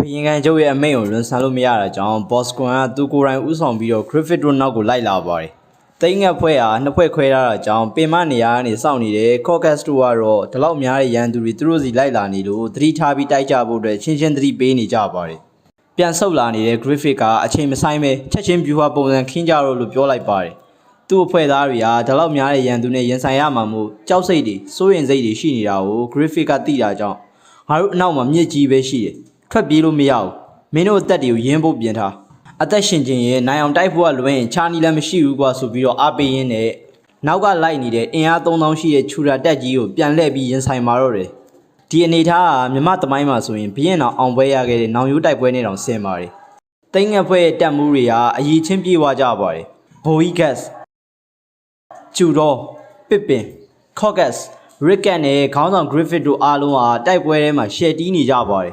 ရင်ကန်ကျုပ်ရဲ့အမိန့်ကိုလွန်ဆန်လို့မရတာကြောင့် Boston ကသူကိုယ်တိုင်ဦးဆောင်ပြီးတော့ Griffith တို့နောက်ကိုလိုက်လာပါတယ်။တိတ်ငက်ဖွဲ့ဟာနှစ်ဖွဲ့ခွဲထားတာကြောင့်ပင်မနေရာကနေစောင့်နေတဲ့ Caucus တို့ကတော့ဒီလောက်များတဲ့ရန်သူတွေသူတို့စီလိုက်လာနေလို့သတိထားပြီးတိုက်ကြဖို့အတွက်ချင်းချင်းသတိပေးနေကြပါတယ်။ပြန်ဆုတ်လာနေတဲ့ Griffith ကအချိန်မဆိုင်ပဲချက်ချင်း view ပုံစံခင်းကြတော့လို့ပြောလိုက်ပါတယ်။သူ့အဖွဲ့သားတွေကဒီလောက်များတဲ့ရန်သူနဲ့ရင်ဆိုင်ရမှာမို့ကြောက်စိတ်တွေစိုးရင်စိတ်တွေရှိနေတာကို Griffith ကသိတာကြောင့်ငါတို့အနောက်မှာမြစ်ကြီးပဲရှိတယ်။ထွက်ပြေးလို့မရဘူးမင်းတို့အသက်တွေကိုရင်းဖို့ပြင်ထားအသက်ရှင်ခြင်းရဲ့နိုင်အောင်တိုက်ဖို့ကလွင်ချာနီလည်းမရှိဘူးကွာဆိုပြီးတော့အားပေးရင်းနဲ့နောက်ကလိုက်နေတဲ့အင်အား3000ရှိတဲ့ချူရာတက်ကြီးကိုပြန်လှည့်ပြီးရင်ဆိုင်มาတော့တယ်ဒီအနေထားကမြမသမိုင်းမှာဆိုရင်ဘရင်တော်အောင်ပွဲရခဲ့တဲ့နောင်ရိုးတိုက်ပွဲနဲ့တောင်ဆင်ပါတယ်တိတ်ငက်ဖွဲ့ရဲ့တက်မှုတွေကအရေးချင်းပြေးသွားကြပါတယ်ဘိုဟီဂတ်ကျူတော့ပစ်ပင်ကော့ဂတ်ရစ်ကန်နဲ့ခေါင်းဆောင် Griffith တို့အားလုံးဟာတိုက်ပွဲထဲမှာရှယ်တီးနေကြပါတယ်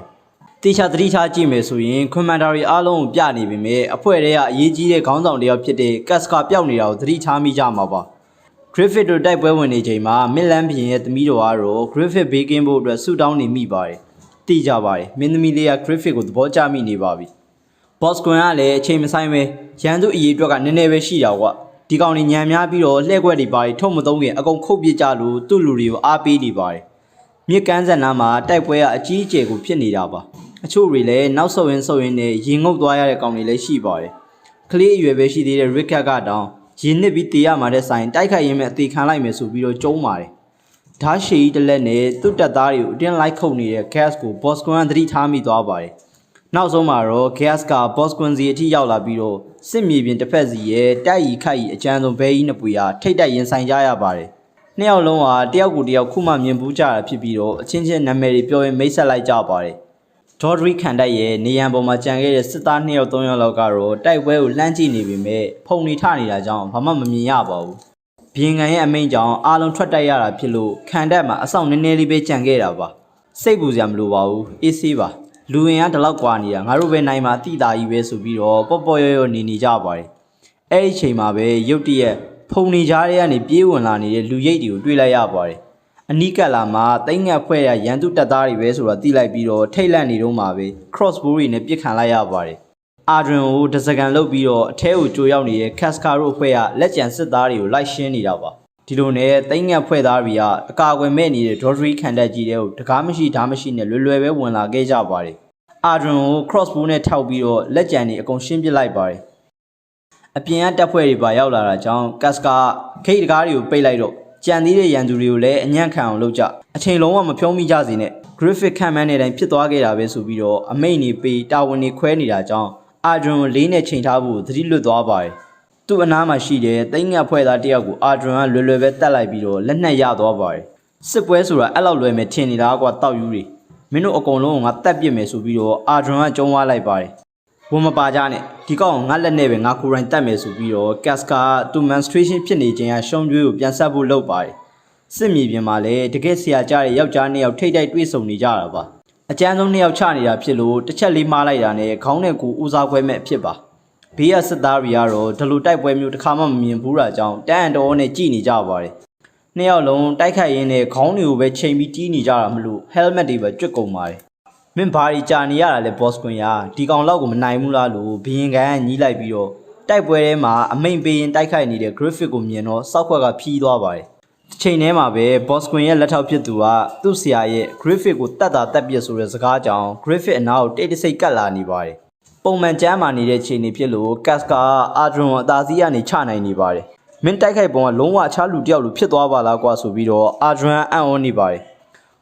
တေချာသတိထားကြည့်မယ်ဆိုရင်ကွန်မန်ဒါရီအားလုံးကိုပြနေပေမဲ့အဖွဲ့ထဲကအရေးကြီးတဲ့ခေါင်းဆောင်တယောက်ဖြစ်တဲ့ကတ်စကာပျောက်နေတာကိုသတိထားမိကြမှာပါ Griffith တို့တိုက်ပွဲဝင်နေချိန်မှာမစ်လန်ဘီရင်ရဲ့သမီးတော်ကတော့ Griffith ဘေးကင်းဖို့အတွက်ဆူတောင်းနေမိပါတယ်သိကြပါတယ်မင်းသမီးလေးက Griffith ကိုသဘောကျမိနေပါပြီ Boston ကလည်းအချိန်မဆိုင်ပဲရန်သူအရေးအတွက်ကနည်းနည်းပဲရှိတာကွာဒီကောင်တွေညံများပြီးတော့လှည့်ကွက်တွေပါထုတ်မသုံးခင်အကုန်ခုတ်ပစ်ကြလို့သူ့လူတွေကိုအားပေးနေပါတယ်မြစ်ကမ်းစံနားမှာတိုက်ပွဲကအကြီးအကျယ်ကိုဖြစ်နေတာပါအချို့တွေလည်းနောက်ဆုတ်ရင်းနဲ့ရင်ငုပ်သွားရတဲ့ကောင်တွေလည်းရှိပါတယ်။ကလေးအရွယ်ပဲရှိသေးတဲ့ Rickard ကတောင်ရင်နစ်ပြီးတေးရမှာတဲ့ဆိုင်တိုက်ခိုက်ရင်းမဲ့အသေးခံလိုက်မယ်ဆိုပြီးတော့ကျုံးပါတယ်။ဓာတ်ရှည်ကြီးတစ်လက်နဲ့သူ့တပ်သားတွေကိုအတင်းလိုက်ခုတ်နေတဲ့ Gas ကို Boston ကသတိထားမိသွားပါတယ်။နောက်ဆုံးမှာတော့ Gas က Boston စီအထိရောက်လာပြီးတော့စစ်မြေပြင်တစ်ဖက်စီရဲ့တိုက်ရီခိုက်ရီအကျန်းဆုံးဘဲကြီးနှစ်ပွေဟာထိတ်တိုက်ရင်ဆိုင်ကြရပါတယ်။နှစ်ယောက်လုံးဟာတယောက်ကိုတယောက်ခုမှမြင်ဘူးကြတာဖြစ်ပြီးတော့အချင်းချင်းနာမည်တွေပြောရင်မိတ်ဆက်လိုက်ကြပါတယ်။ဒေါ်ဒရီခံတိုက်ရဲ့နေရန်ပေါ်မှာကြံခဲ့တဲ့စစ်သား2ယောက်3ယောက်လောက်ကတော့တိုက်ပွဲကိုလှမ်းကြည့်နေပေမဲ့ဖုန်နေထနေတာကြောင့်ဘာမှမမြင်ရပါဘူး။ဘီရင်ကန်ရဲ့အမိန့်ကြောင့်အားလုံးထွက်တိုက်ရတာဖြစ်လို့ခံတက်မှာအဆောင်နည်းနည်းလေးပဲကြံခဲ့တာပါ။စိတ်ပူစရာမလိုပါဘူး။အေးဆေးပါ။လူဝင်ကဒီလောက်ကွာနေတာငါတို့ပဲနိုင်မှာအတိတာကြီးပဲဆိုပြီးတော့ပေါ့ပေါ့ရောနေနေကြပါတယ်။အဲ့ဒီချိန်မှာပဲရုတ်တရက်ဖုန်နေကြားထဲကနေပြေးဝင်လာနေတဲ့လူရိတ်တွေကိုတွေ့လိုက်ရပါတယ်။အနီးကပ်လာမှာတိတ်ငက်ဖွဲ့ရရန်သူတပ်သားတွေပဲဆိုတာသိလိုက်ပြီးတော့ထိတ်လန့်နေတော့မှာပဲ crossbow တွေနဲ့ပစ်ခံလိုက်ရပါတယ်အာဒရင်ကိုတစ်စကန်လုတ်ပြီးတော့အထဲကိုကြိုရောက်နေတဲ့ Casca တို့ဖွဲ့ရလက်ကျန်စစ်သားတွေကိုလိုက်ရှင်းနေတာပါဒီလိုနဲ့တိတ်ငက်ဖွဲ့သားတွေကအကာအကွယ်မဲ့နေတဲ့ Dodgery ခံတက်ကြီးတွေကိုတကားမရှိဓာမရှိနဲ့လွယ်ပဲဝင်လာခဲ့ကြပါတယ်အာဒရင်ကို crossbow နဲ့ထောက်ပြီးတော့လက်ကျန်တွေအကုန်ရှင်းပစ်လိုက်ပါတယ်အပြင်ကတပ်ဖွဲ့တွေပါရောက်လာတာကြောင့် Casca ခိတ်တကားတွေကိုပိတ်လိုက်တော့ကြံသေးတဲ့ရန်သူတွေကိုလည်းအညံ့ခံအောင်လုပ်ကြအချိန်လုံးဝမဖြုံးမိကြစေနဲ့ Griffith ခံမှန်းတဲ့အတိုင်းဖြစ်သွားခဲ့တာပဲဆိုပြီးတော့အမိန့်နေပေးတာဝန်တွေခွဲနေတာကြောင့်အာဒရင်ကိုလေးနဲ့ချိန်ထားဖို့သတိလွတ်သွားပါတယ်သူ့အနားမှာရှိတဲ့တိတ်ငက်ဖွဲ့သားတယောက်ကိုအာဒရင်ကလွယ်ပဲတတ်လိုက်ပြီးတော့လက်နက်ရသွားပါတယ်စစ်ပွဲဆိုတာအဲ့လောက်လွယ်မယ်ထင်နေတာကွာတောက်ယူတွေမင်းတို့အကုန်လုံးကငါတက်ပစ်မယ်ဆိုပြီးတော့အာဒရင်ကကျုံးသွားလိုက်ပါတယ်ဝန်မပါကြနဲ့ဒီကောင်ငါလက်နဲ့ပဲငါကိုယ်တိုင်တက်မယ်ဆိုပြီးတော့ Casca သူ menstruation ဖြစ်နေခြင်းအရှုံးကျွေးကိုပြန်ဆက်ဖို့လုပ်ပါတယ်စစ်မြေပြင်မှာလည်းတကယ်ဆရာကြားတဲ့ယောက်ျား2ယောက်ထိတ်တိုက်တွေ့ဆုံနေကြတာပါအကျန်းဆုံး2ယောက်ချနေတာဖြစ်လို့တစ်ချက်လေးမှားလိုက်တာနဲ့ခေါင်းနဲ့ကိုဦးစားခွဲမဲ့ဖြစ်ပါဘေးကစစ်သားတွေကတော့ဒီလိုတိုက်ပွဲမျိုးတစ်ခါမှမမြင်ဘူးတာကြောင့်တန်းတော်နဲ့ကြည်နေကြပါတယ်2ယောက်လုံးတိုက်ခိုက်ရင်းနဲ့ခေါင်းတွေကိုပဲချိန်ပြီးတီးနေကြတာမလို့ helmet တွေပဲကျွတ်ကုန်ပါတယ်မင်းဘာကြီးကြာနေရတာလဲ boss ကွန်ရာဒီကောင်လောက်ကိုမနိုင်ဘူးလားလို့ဘီရင်ကန်ကညီးလိုက်ပြီးတော့တိုက်ပွဲထဲမှာအမိန်ပေးရင်တိုက်ခိုက်နေတဲ့ Griffith ကိုမြင်တော့စောက်ခွက်ကဖြီးသွားပါတယ်တစ်ချိန်ထဲမှာပဲ boss ကွန်ရဲ့လက်ထောက်ဖြစ်သူကသူ့ဆရာရဲ့ Griffith ကိုတတ်တာတက်ပြစ်ဆိုတဲ့စကားကြောင့် Griffith အနားကိုတိတ်တဆိတ်ကတ်လာနေပါတယ်ပုံမှန်ကျမ်းမာနေတဲ့ချိန်နေဖြစ်လို့ Casca အာဒရင်အသာစီးကနေချနိုင်နေပါတယ်မင်းတိုက်ခိုက်ပုံကလုံးဝအခြားလူတယောက်လိုဖြစ်သွားပါလားကွာဆိုပြီးတော့အာဒရင်အံ့ဩနေပါတယ်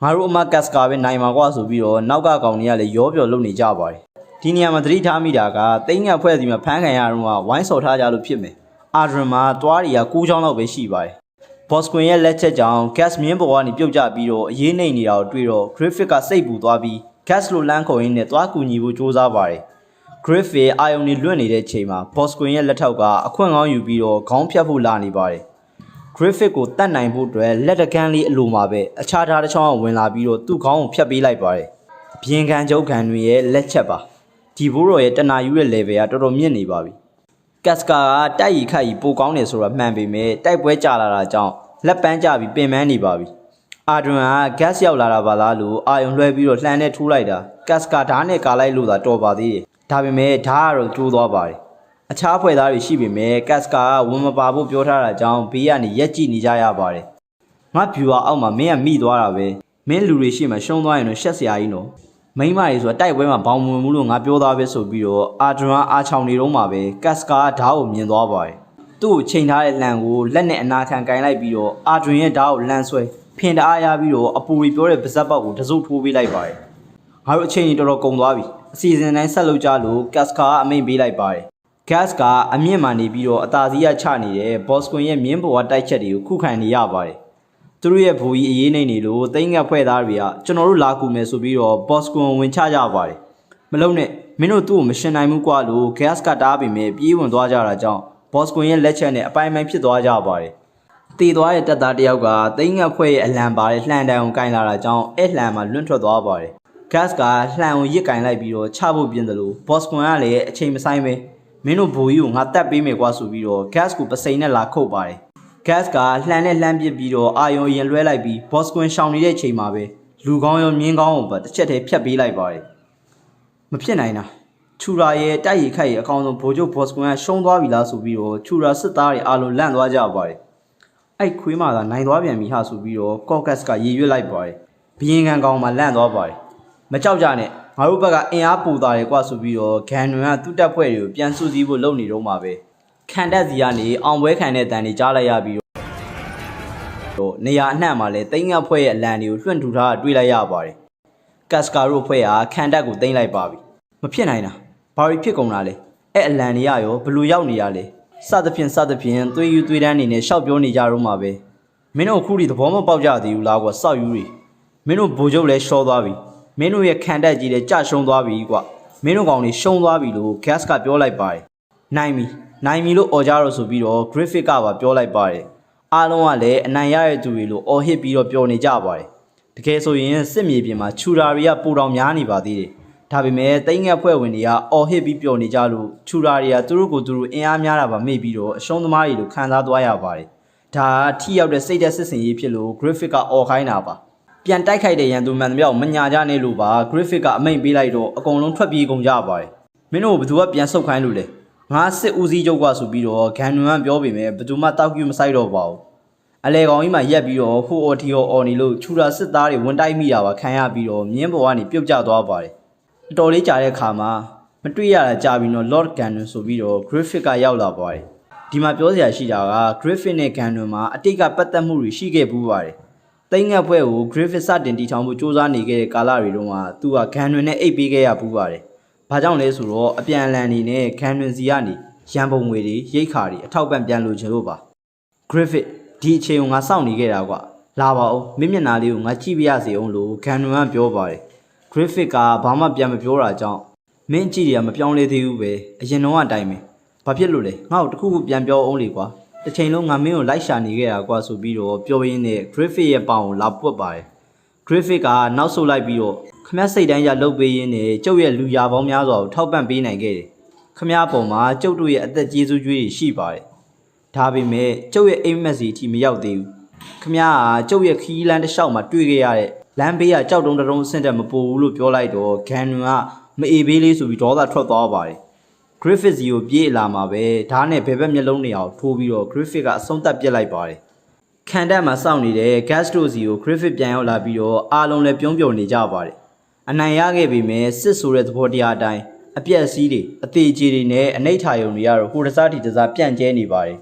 ငါတို့အမ Casca ပဲနိုင်မှာကွာဆိုပြီးတော့နောက်ကကောင်တွေကလည်းရောပြော်လုပ်နေကြပါတယ်ဒီနေရာမှာသတိထားမိတာကတိတ်ငက်ဖွဲ့စီမှာဖမ်းခံရတော့ဝိုင်းစော်ထားကြလို့ဖြစ်မယ်အာဒရင်မှာတွားတွေက9ချောင်းလောက်ပဲရှိပါတယ်ဘော့စကွင်ရဲ့လက်ချက်ကြောင့် gas မြင်းပေါ်ကနေပြုတ်ကျပြီးတော့အေးနှိမ့်နေတာကိုတွေ့တော့ Griffith ကစိတ်ပူသွားပြီး gas လိုလမ်းခေါ်ရင်းနဲ့သွားကူညီဖို့ကြိုးစားပါတယ် Griffith အာယုံတွေလွတ်နေတဲ့ချိန်မှာဘော့စကွင်ရဲ့လက်ထောက်ကအခွင့်ကောင်းယူပြီးတော့ခေါင်းဖြတ်ဖို့လာနေပါတယ် Griffith ကိုတတ်နိုင်ဖို့အတွက်လက်တကန်းလေးအလိုမှာပဲအခြားသားတစ်ချောင်းဝင်လာပြီးတော့သူ့ခေါင်းကိုဖြတ်ပေးလိုက်ပါတယ်ဘီရင်ကန်ကျုပ်ခံတွေရဲ့လက်ချက်ပါဒီဘိုးတော်ရဲ့တနာယူတဲ့ level ကတော်တော်မြင့်နေပါပြီ Casca ကတိုက်ရီခိုက်ရီပိုကောင်းတယ်ဆိုတာမှန်ပေမဲ့တိုက်ပွဲကြာလာတာကြောင့်လက်ပန်းကြပြီးပင်ပန်းနေပါပြီ အာဒွန်က gas ရောက်လာတာပါလားလို့အာယုံလွှဲပြီးတော့လှန်နဲ့ထိုးလိုက်တာ gas ကဓာတ်နဲ့ကာလိုက်လို့သာတော်ပါသေးတယ်ဒါပေမဲ့ဓာတ်ကတော့ကျိုးသွားပါတယ်အခြားဖွဲ့သားတွေရှိပေမဲ့ gas ကဝင်မပါဖို့ပြောထားတာကြောင့်ဘေးကနေရက်ကြည့်နေကြရပါတယ်ငါ viewer အောက်မှာမင်းကမိသွားတာပဲမင်းလူတွေရှိမှရှုံးသွားရင်တော့ရှက်စရာကြီးနော်မိန်းမတွေဆိုတာတိုက်ပွဲမှာဘောင်ဝင်မှုလို့ငါပြောသားပဲဆိုပြီးတော့အာဒွန်အားချောင်နေတော့မှာပဲ gas ကဓာတ်ကိုမြင်သွားပါတယ်သူ့ကိုချိန်ထားတဲ့လန်ကိုလက်နဲ့အနာခံကင်လိုက်ပြီးတော့အာဒွန်ရဲ့ဓာတ်ကိုလန်ဆွဲဖင်တအားရပြီးတော့အပူရီပြောတဲ့ပါဇက်ပေါက်ကိုတစုပ်ထိုးပေးလိုက်ပါတယ်ငါတို့အချိန်ကြီးတော်တော်ကုန်သွားပြီအစီအစဉ်တိုင်းဆက်လုပ်ကြလို့ gas ကအမိန်ပေးလိုက်ပါတယ် gas ကအမြင့်မှနေပြီးတော့အသာစီးရချနေတဲ့ boss ကွန်ရဲ့မြင်းပေါ်ကတိုက်ချက်တွေကိုခုခံနေရပါတယ်သူတို့ရဲ့ဘူကြီးအေးနေနေလို့တိတ်ငက်ဖွဲ့သားတွေကကျွန်တော်တို့လာကူမယ်ဆိုပြီးတော့ boss ကွန်ဝင်ချကြပါတယ်မလုံးနဲ့မင်းတို့သူ့ကိုမရှင်နိုင်ဘူးကွာလို့ gas ကတားပြီးမြဲပြေးဝင်သွားကြတာကြောင့် boss ကွန်ရဲ့လက်ချက်နဲ့အပိုင်းပိုင်းဖြစ်သွားကြပါတယ်တည်သွားတဲ့တပ်သားတယောက်ကတိတ်ငက်ဖွဲ့ရဲ့အလံပါတဲ့လှန်တံကိုကင်လာတာကြောင့်အဲ့လှန်မှာလွန့်ထွက်သွားပါတယ် gas ကလှန်ကိုရစ်ကင်လိုက်ပြီးတော့ချဖို့ပြင်းတယ်လို့ boss ကွန်ကလည်းအချိန်မဆိုင်ပဲမင်းတို့ဘူကြီးကိုငါတက်ပေးမယ်ကွာဆိုပြီးတော့ gas ကိုပစိန်နဲ့လာခုတ်ပါတယ် gas ကလှန်နဲ့လှမ်းပစ်ပြီးတော့အာယုံရင်လွှဲလိုက်ပြီး boss ကွန်ရှောင်နေတဲ့ချိန်မှာပဲလူကောင်းရောမြင်းကောင်းကိုပါတစ်ချက်တည်းဖြတ်ပေးလိုက်ပါတယ်မဖြစ်နိုင်တာချူရာရဲ့တိုက်ရိုက်ခိုက်ရဲ့အကောင်ဆုံးဗိုလ်ချုပ် boss ကွန်ကရှုံးသွားပြီလားဆိုပြီးတော့ချူရာစစ်သားတွေအားလုံးလန့်သွားကြပါတယ်အဲ့ခွေးမှသာနိုင်သွားပြန်ပြီဟာဆိုပြီးတော့ caucus ကရေရွတ်လိုက်ပါတယ်ဘရင်ခံကောင်မှလန့်သွားပါတယ်မကြောက်ကြနဲ့ငါတို့ဘက်ကအင်အားပူတာတယ်ကွာဆိုပြီးတော့ဂန်နွန်ကသူ့တပ်ဖွဲ့တွေကိုပြန်စုစည်းဖို့လုပ်နေတော့မှာပဲခံတက်စီကနေအောင်ပွဲခံတဲ့တန်တွေကြားလိုက်ရပြီးတော့နေရာအနှံ့မှာလည်းတိတ်ငက်ဖွဲ့ရဲ့အလံတွေကိုလွှင့်ထူထားတွေ့လိုက်ရပါတယ်ကတ်စကာတို့ဖွဲ့ကခံတက်ကိုတိမ့်လိုက်ပါပြီမဖြစ်နိုင်တာဘာဖြစ်ကုန်တာလဲအဲ့အလံတွေရောဘလို့ရောက်နေရလဲစသဖြင့်သွေးယူသွေးတန်းနေနဲ့ရှောက်ပြောနေကြတော့မှာပဲမင်းတို့အခုထိသဘောမပေါက်ကြသေးဘူးလားကွာစောက်ယူတွေမင်းတို့ဗိုလ်ချုပ်လည်းရှော့သွားပြီမင်းတို့ရဲ့ခံတက်ကြီးလည်းကြရှုံးသွားပြီကွာမင်းတို့ကောင်တွေရှုံးသွားပြီလို့ gas ကပြောလိုက်ပါတယ်နိုင်ပြီလို့អော်ကြတော့ဆိုပြီးတော့ graphic ကပါပြောလိုက်ပါတယ်အားလုံးကလည်းအနိုင်ရတဲ့သူတွေလို့អော်ဟစ်ပြီးတော့ပြောနေကြပါတယ်တကယ်ဆိုရင်စစ်မြေပြင်မှာချူရာတွေကပူတော်များနေပါသေးတယ်ဒါပေမဲ့တိတ်ငက်ဖွဲ့ဝင်တွေကអော်ဟစ်ပြီးပြောနေကြလို့ချူရာတွေကသူတို့ကိုသူတို့အင်အားများတာပါမေ့ပြီးတော့အရှုံးသမားတွေလို့ခံစားသွားရပါတယ်ဒါထိရောက်တဲ့စိတ်သက်စစ်စင်ရေးဖြစ်လို့ graphic ကអော်ခိုင်းတာပါပြန်တိုက်ခိုက်တဲ့ရန်သူမှန်သမျှကိုမညာကြနဲ့လို့ပါ graphic ကအမိန့်ပေးလိုက်တော့အကုန်လုံးထွက်ပြေးကုန်ကြပါတယ်မင်းတို့ဘယ်သူကပြန်ဆုတ်ခိုင်းလို့လဲငါစစ်ဦးစီးချုပ်ကဆိုပြီးတော့ဂန်နွန်ကပြောပေမဲ့ဘယ်သူမှတောက်ကျမဆိုင်တော့ပါဘူးအလေကောင်ကြီးမှရက်ပြီးတော့ဟိုအော်တီအော်နေလို့ချူရာစစ်သားတွေဝန်တိုက်မိတာပါခံရပြီးတော့မြင်းပေါ်ကနေပြုတ်ကျသွားပါတယ်အတော်လေးကြာတဲ့ခါမှာမတွေ့ရတာကြာပြီးတော့ Lord Ganon ဆိုပြီးတော့ graphic ကရောက်လာပါတယ်ဒီမှာပြောစရာရှိတာက graphic နဲ့ Ganon မှာအတိတ်ကပတ်သက်မှုတွေရှိခဲ့ဘူးပါတယ်တိတ်ငက်ဖွဲ့ကို graphic စတင်တည်ထောင်ဖို့စ조사နေခဲ့တဲ့ကာလတွေတုန်းကသူက Ganon နဲ့အိတ်ပေးခဲ့ရဘူးပါတယ်ဘာကြောင့်လဲဆိုတော့အပြန်အလှန်နေနဲ့ Ganon စီကနေရန်ပုံငွေတွေရိတ်ခါတွေအထောက်ပံ့ပြန်လို့ချင်လို့ပါ graphic ဒီအချိန်ကိုငါစောင့်နေခဲ့တာကွာလာပါဦးမင်းမျက်နှာလေးကိုငါကြည့်ပြရစီအောင်လို့ Ganon ကပြောပါတယ် graphic ကဘာမှပြန်မပြောတာကြောင့်မင်းကြည့်ရမပြောင်းလဲသေးဘူးပဲအရင်တော့အတိုင်းပဲဘာဖြစ်လို့လဲငါ့ကိုတခုခုပြန်ပြောအောင်လေကွာတစ်ချိန်လုံးငါမင်းကိုလိုက်ရှာနေခဲ့တာကွာဆိုပြီးတော့ပြောရင်းနဲ့ graphic ရဲ့ပေါင်ကိုလာပွက်ပါတယ် graphic ကနောက်ဆုတ်လိုက်ပြီးတော့ခမက်စိတ်တိုင်းရလုတ်ပေးရင်းနဲ့ကျုပ်ရဲ့လူရာပေါင်းများစွာကိုထောက်ပံ့ပေးနိုင်ခဲ့တယ်ခမည်းပေါ်မှာကျုပ်တို့ရဲ့အသက်ကျေးဇူးကြွေးတွေရှိပါတယ်ဒါပေမဲ့ကျုပ်ရဲ့အိမ်မက်စီအထိမရောက်သေးဘူးခမည်းကကျုပ်ရဲ့ခီးလန်းတစ်လျှောက်မှာတွေ့ခဲ့ရတဲ့လမ်းဘေးကကြောက်တုံးတုံးအဆင့်တက်မပိုဘူးလို့ပြောလိုက်တော့ဂန်နွန်ကမအေးပေးလေးဆိုပြီးဒေါသထွက်သွားပါတယ် graphic စီကိုပြေးလာမှာပဲဓာတ်နဲ့ဘယ်ဘက်မျက်လုံးတွေအောင်ထိုးပြီးတော့ graphic ကအဆုံးသတ်ပစ်လိုက်ပါတယ်ခံတက်မှာစောင့်နေတဲ့ gas တို့စီကို graphic ပြန်ရောက်လာပြီးတော့အားလုံးလည်းပြုံးပြုံနေကြပါတယ်အနိုင်ရခဲ့ပေမဲ့စစ်ဆိုတဲ့သဘောတရားအတိုင်းအပြက်စီးတွေအသေးကြီးတွေနဲ့အနိဋ္ဌာယုံတွေကတော့ဟိုတစားတီတစားပြန့်ကျဲနေပါတယ်